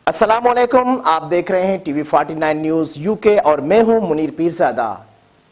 अस्सलामुअलैकुम, आप देख रहे हैं टीवी 49 न्यूज यूके और मैं हूं मुनीर पीरजादा।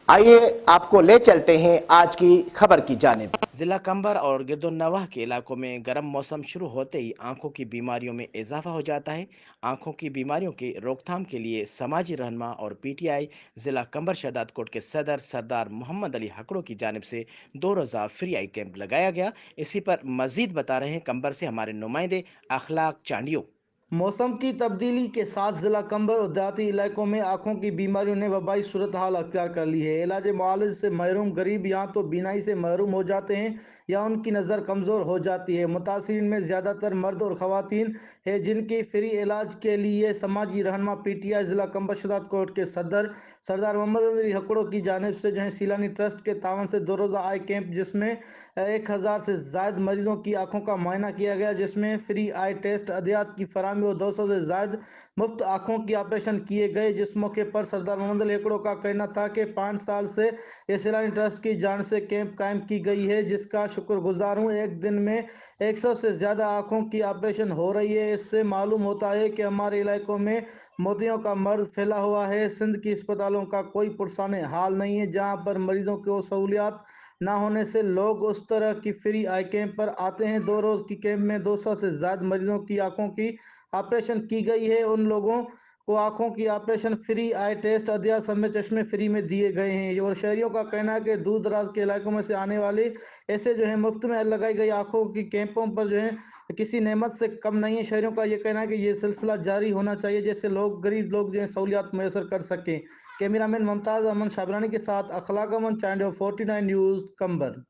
आइए आपको ले चलते हैं आज की खबर की जानिब। जिला कंबर और गिरदुन्नवाह के इलाकों में गर्म मौसम शुरू होते ही आंखों की बीमारियों में इजाफा हो जाता है। आंखों की बीमारियों की रोकथाम के लिए समाजी रहनुमा और पीटीआई जिला कंबर शहदाद कोट के सदर सरदार मोहम्मद अली हकड़ो की जानिब से 2 रोज़ा फ्री आई कैंप लगाया गया। इसी पर मजीद बता रहे हैं कंबर से हमारे नुमाइंदे अखलाक चांडियो। मौसम की तब्दीली के साथ जिला कंबर और देहाती इलाकों में आंखों की बीमारियों ने वबाई सूरत हाल अख्तियार कर ली है। इलाज मुआलज से महरूम गरीब या तो बीनाई से महरूम हो जाते हैं या उनकी नज़र कमज़ोर हो जाती है। मुतासिरीन में ज़्यादातर मर्द और ख़वातीन है जिनकी फ्री इलाज के लिए समाजी रहनुमा पीटीआई जिला कंबर शहदाद कोट के सदर सरदार मोहम्मद अली हकड़ो की जानिब से सीलानी ट्रस्ट के तावन से 2 रोज़ा आई कैंप जिसमें 1000 से ज़ायद मरीजों की आंखों का मुआयना किया गया, जिसमें फ्री आई टेस्ट अदियात की फराहमी और 200 से ज़ायद मुफ्त आंखों की ऑपरेशन किए गए। जिस मौके पर सरदार मोहम्मद अली हकड़ो का कहना था कि 5 साल से ये सैलानी ट्रस्ट की जान से कैंप कायम की गई है, जिसका शुक्रगुजार हूँ। एक दिन में 100 से ज़्यादा आंखों की ऑपरेशन हो रही है। इससे मालूम होता है कि हमारे इलाकों में मोतियों का मर्ज फैला हुआ है। सिंध की अस्पतालों का कोई पुरसान हाल नहीं है, जहां पर मरीजों को सहूलियात ना होने से लोग उस तरह की फ्री आई कैंप पर आते हैं। 2 रोज की कैंप में 200 से ज्यादा मरीजों की आंखों की ऑपरेशन की गई है। उन लोगों को आंखों की ऑपरेशन, फ्री आई टेस्ट, अदिया समेत चश्मे फ्री में दिए गए हैं। और शहरियों का कहना है कि दूर दराज के इलाकों में से आने वाले ऐसे मुफ्त में लगाई गई आंखों की कैंपों पर किसी नेमत से कम नहीं है। शहरियों का ये कहना है कि ये सिलसिला जारी होना चाहिए, जैसे लोग गरीब लोग सहूलियात मैसर कर सकें। कैमरामैन मुमताज अमन शाबरानी के साथ अखलाक अमन, चैनल 49 न्यूज कंबर।